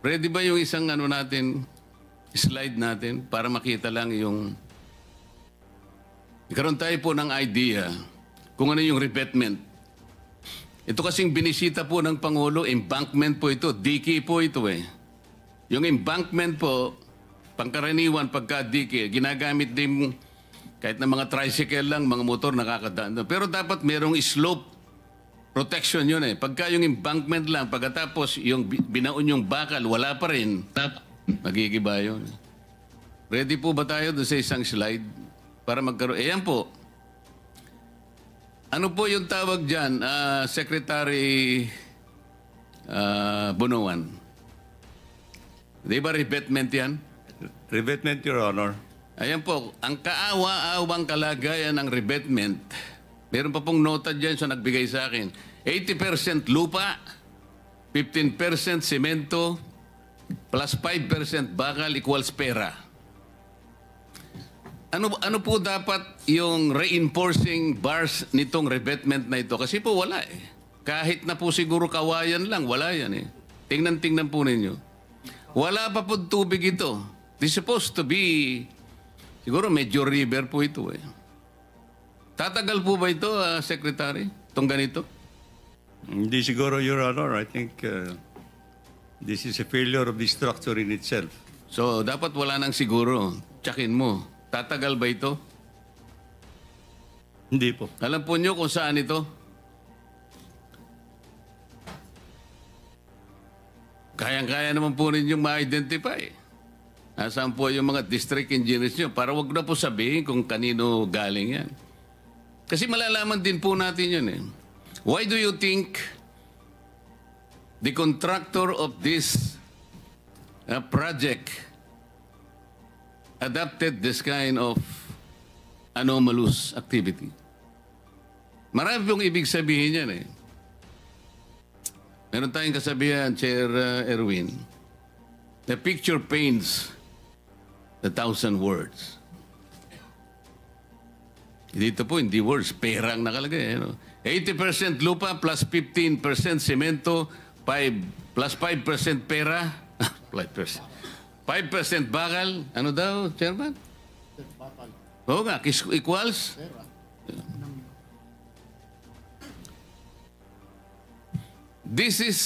Ready ba yung isang ano natin, slide natin para makita lang yung... Ikaroon tayo po ng idea kung ano yung revetment. Ito kasing binisita po ng Pangulo, embankment po ito, diki po ito eh. Yung embankment po, pangkaraniwan pagka diki, ginagamit din kahit na mga tricycle lang, mga motor nakakadaan. Pero dapat merong slope protection yun eh. Pagka yung embankment lang, pagkatapos yung binaon yung bakal, wala pa rin, magigiba yun. Ready po ba tayo doon sa isang slide para magkaroon? Ayan po. Ano po yung tawag dyan, Secretary Bunuan? Di ba revetment yan? Revetment, Your Honor. Ayan po, ang kaawa-awang kalagayan ng revetment, meron pa pong nota dyan sa nagbigay sa akin. 80% lupa, 15% semento, plus 5% bakal equals pera. Ano po dapat yung reinforcing bars nitong revetment na ito? Kasi po wala eh. Kahit na po siguro kawayan lang, wala yan eh. Tingnan po ninyo. Wala pa po tubig ito. This is supposed to be, siguro medyo river po ito eh. Tatagal po ba ito, Secretary? Itong ganito? Hindi siguro, Your Honor. I think this is a failure of the structure in itself. So, dapat wala nang siguro. Tsakin mo. Tatagal ba ito? Hindi po. Alam po nyo kung saan ito? Kayang-kaya naman po ninyong ma-identify. Nasaan po yung mga district engineers nyo? Para wag na po sabihin kung kanino galing yan. Kasi malalaman din po natin yun eh. Why do you think the contractor of this project adopted this kind of anomalous activity? Marami pong ibig sabihin yan eh. Meron tayong kasabihan, Chair Erwin, the picture paints 1,000 words. Dito po, hindi words, pera ang nakalagay. No? 80% lupa plus 15% semento, 5 plus 5% pera, 5% bakal. Ano daw, Chairman? Bakal. Oo nga, equals? Pera. This is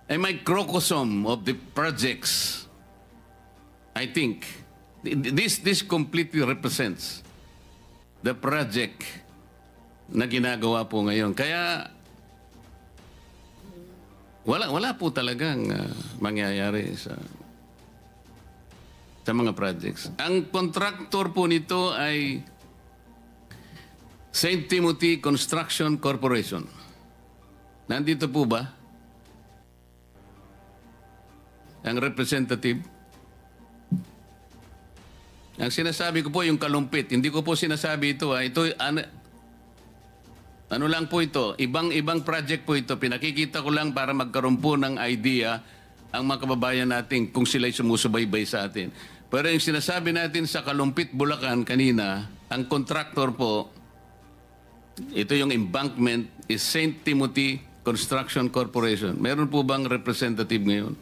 a microcosm of the projects. I think this completely represents the project na ginagawa po ngayon. Kaya wala po talagang mangyayari sa mga projects. Ang contractor po nito ay St. Timothy Construction Corporation. Nandito po ba ang representative? Ang sinasabi ko po yung kalumpit. Hindi ko po sinasabi ito. Ito ano lang po ito. Ibang project po ito. Pinakikita ko lang para magkaroon po ng idea ang mga kababayan natin kung sila'y sumusubaybay sa atin. Pero yung sinasabi natin sa Kalumpit, Bulacan kanina, ang contractor po, ito yung embankment is St. Timothy Construction Corporation. Meron po bang representative ngayon?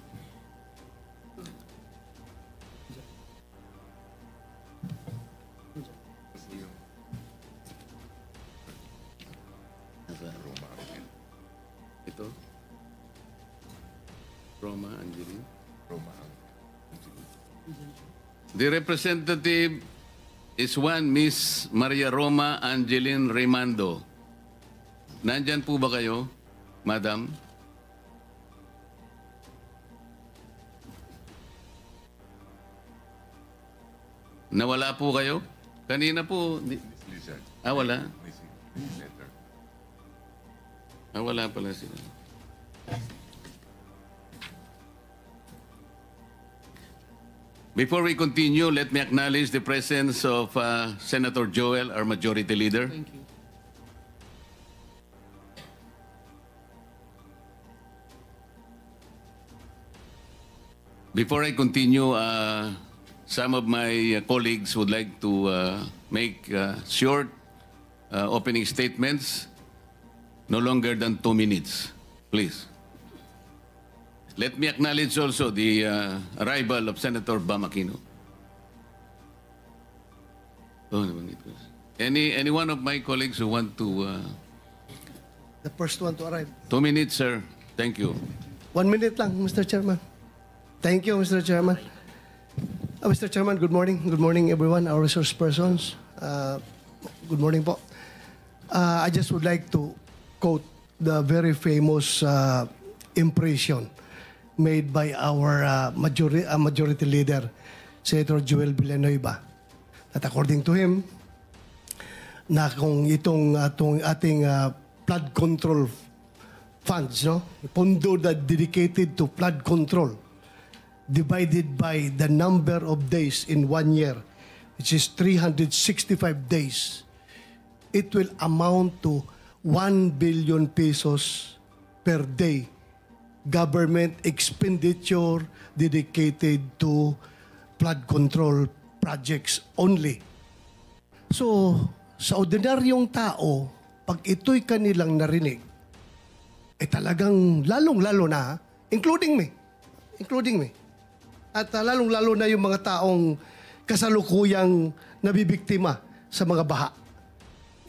Ito? Roma Angeline? Roma Angeline. The representative is one Miss Maria Roma Angeline Raymando. Nandyan po ba kayo? Madam? Nawala po kayo? Kanina po... wala? Wala pala sila. Before we continue, let me acknowledge the presence of Senator Joel, our Majority Leader. Thank you. Before I continue, some of my colleagues would like to make short opening statements, no longer than 2 minutes. Please. Let me acknowledge also the arrival of Senator Bam Aquino. Oh, nabanggit ko. Any one of my colleagues who want to... The first one to arrive. 2 minutes, sir. Thank you. 1 minute lang, Mr. Chairman. Thank you, Mr. Chairman. Mr. Chairman, good morning. Good morning, everyone, our resource persons. Good morning po. I just would like to quote the very famous impression made by our majority leader, Senator Joel Villanueva, that according to him, na kung itong ating flood control funds, no, pondo na dedicated to flood control, divided by the number of days in 1 year, which is 365 days, it will amount to 1 billion pesos per day government expenditure dedicated to flood control projects only. So, sa ordinaryong tao, pag ito'y kanilang narinig, talagang lalong-lalo na, including me. At lalong-lalo na yung mga taong kasalukuyang nabibiktima sa mga baha.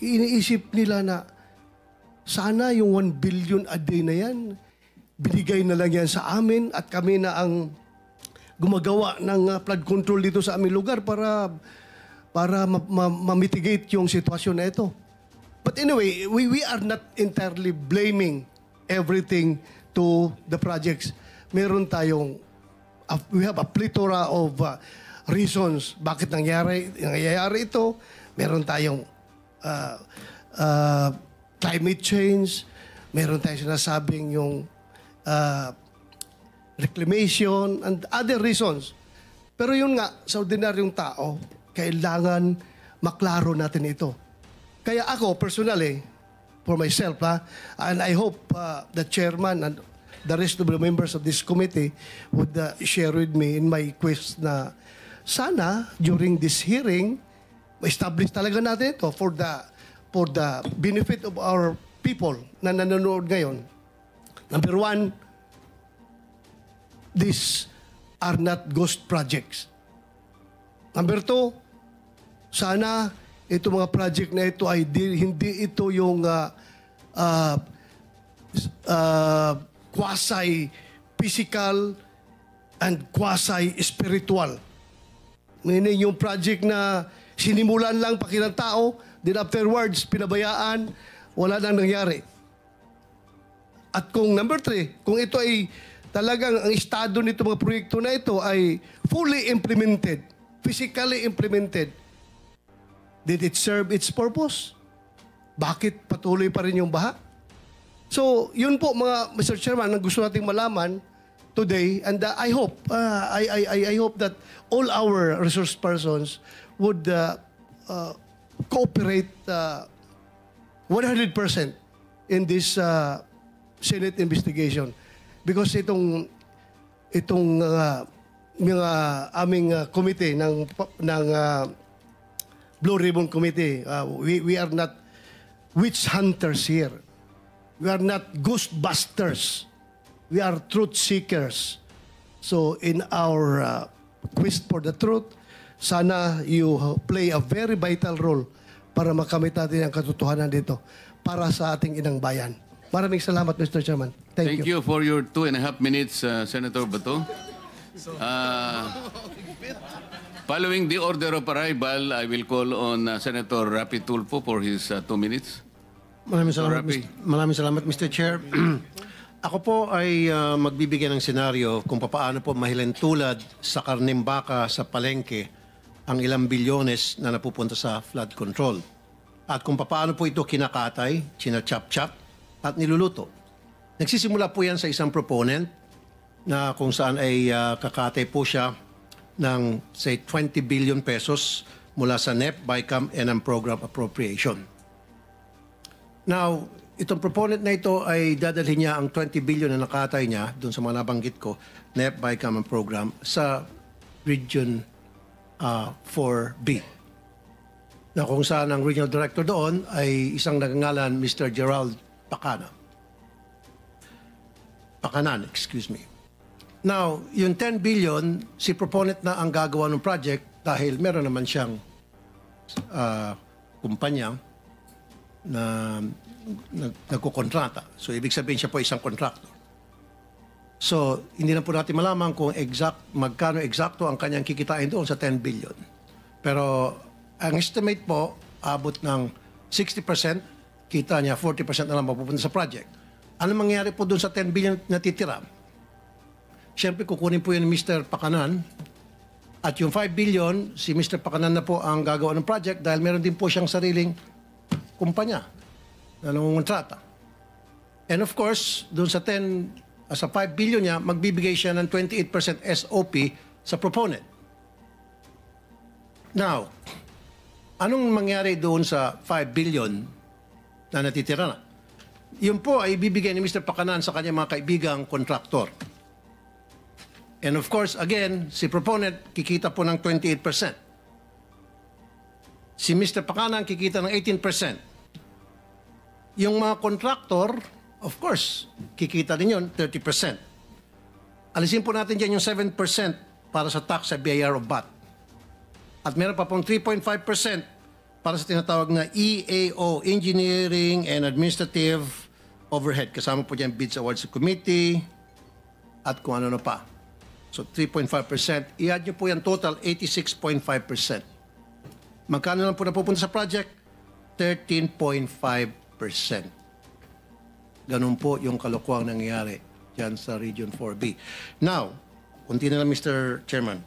Iniisip nila na sana yung 1 billion a day na yan, binigay na lang yan sa amin at kami na ang gumagawa ng flood control dito sa aming lugar para ma-mitigate yung sitwasyon na ito. But anyway, we are not entirely blaming everything to the projects. Meron tayong, we have a plethora of reasons bakit nangyayari ito. Meron tayong climate change, meron tayong sinasabing yung reclamation and other reasons. Pero yun nga, sa ordinaryong tao, kailangan maklaro natin ito. Kaya ako, personally, for myself, and I hope the chairman and the rest of the members of this committee would share with me in my quest na sana, during this hearing, establish talaga natin ito for the benefit of our people na nanonood ngayon. Number one, these are not ghost projects. Number two, sana itong mga project na ito ay hindi ito yung quasi-physical and quasi-spiritual. Meaning yung project na sinimulan lang pakilang tao, then afterwards, pinabayaan, wala nang nangyari. At kung number three, kung ito ay talagang ang estado nito mga proyekto na ito ay fully implemented, physically implemented, did it serve its purpose? Bakit patuloy pa rin yung baha? So, yun po mga Mr. Chairman, ang gusto nating malaman today, and I hope, I hope that all our resource persons would cooperate 100% in this Senate investigation. Because itong mga aming committee ng Blue Ribbon Committee, we are not witch hunters here. We are not ghostbusters. We are truth seekers. So in our quest for the truth, sana you play a very vital role para makamit natin ang katotohanan dito para sa ating inang bayan. Maraming salamat, Mr. Chairman. Thank you. Thank you for your 2.5 minutes, Senator Bato. Following the order of arrival, I will call on Senator Rapi Tulfo for his 2 minutes. Maraming salamat, Mr. Chair. Ako po ay magbibigay ng senaryo kung paano po mahilentulad sa karneng baka sa palengke ang ilang bilyones na napupunta sa flood control. At kung paano po ito kinakatay, china-chop-chop at niluluto. Nagsisimula po yan sa isang proponent na kung saan ay kakatay po siya ng say 20 billion pesos mula sa NEP, BICAM, and ang program appropriation. Now, itong proponent na ito ay dadalhin niya ang 20 billion na nakatay niya doon sa mga nabanggit ko, NEP, BICAM, and program sa Region 4B. Na kung saan ang regional director doon ay isang nagngangalan Mr. Gerald Pakanan, excuse me. Now, yung 10 billion, si proponent na ang gagawa ng project dahil meron naman siyang kumpanya na nagkukontrata. So, ibig sabihin siya po isang contractor. So, hindi na po natin malaman kung magkano eksakto ang kanyang kikitain doon sa 10 billion. Pero, ang estimate po, abot ng 60%, kita niya 40% na lang mapupunta sa project. Ano mangyayari po doon sa 10 billion na titira? Siyempre, kukunin po yun ni Mr. Pakanan. At yung 5 billion, si Mr. Pakanan na po ang gagawa ng project dahil meron din po siyang sariling kumpanya na nangungontrata. And of course, doon sa 5 billion niya, magbibigay siya ng 28% SOP sa proponent. Now, anong mangyari doon sa 5 billion na natitira na? Yun po ay bibigay ni Mr. Pakanan sa kanyang mga kaibigang kontraktor. And of course, again, si proponent kikita po ng 28%. Si Mr. Pakanan kikita ng 18%. Yung mga kontraktor, of course, kikita din yun 30%. Alisin po natin dyan yung 7% para sa tax sa BIR of VAT. At meron pa pong 3.5% para sa tinatawag na EAO, Engineering and Administrative Overhead. Kasama po dyan bids awards committee at kung ano na pa. So 3.5%. I-add nyo po yan total, 86.5%. Magkano lang po napupunta sa project? 13.5%. Ganun po yung kalokohang nangyayari dyan sa Region 4B. Now, kunti na lang Mr. Chairman.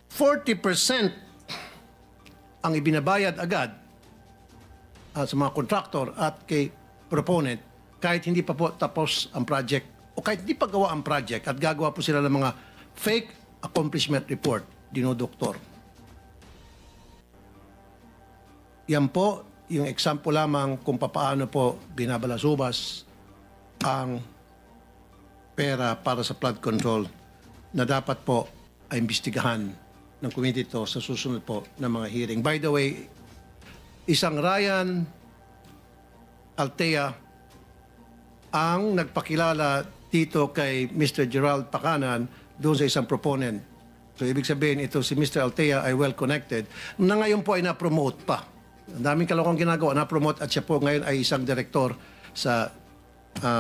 40% ang ibinabayad agad sa mga contractor at kay proponent kahit hindi pa po tapos ang project o kahit hindi pa gawa ang project at gagawa po sila ng mga fake accomplishment report, dinodoktor. Yan po yung example lamang kung paano po binabalasubas ang pera para sa flood control na dapat po ay imbestigahan ng committee to sa susunod po ng mga hearing. By the way, isang Ryan Altea ang nagpakilala dito kay Mr. Gerald Pakanan doon sa isang proponent. So, ibig sabihin, ito si Mr. Altea ay well-connected na ngayon po ay na-promote pa. Ang daming kalokong ginagawa, na-promote at siya po ngayon ay isang direktor sa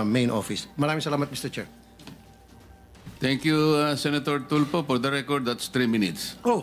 main office. Maraming salamat, Mr. Chair. Thank you, Senator Tulfo. For the record, that's 3 minutes. Oh,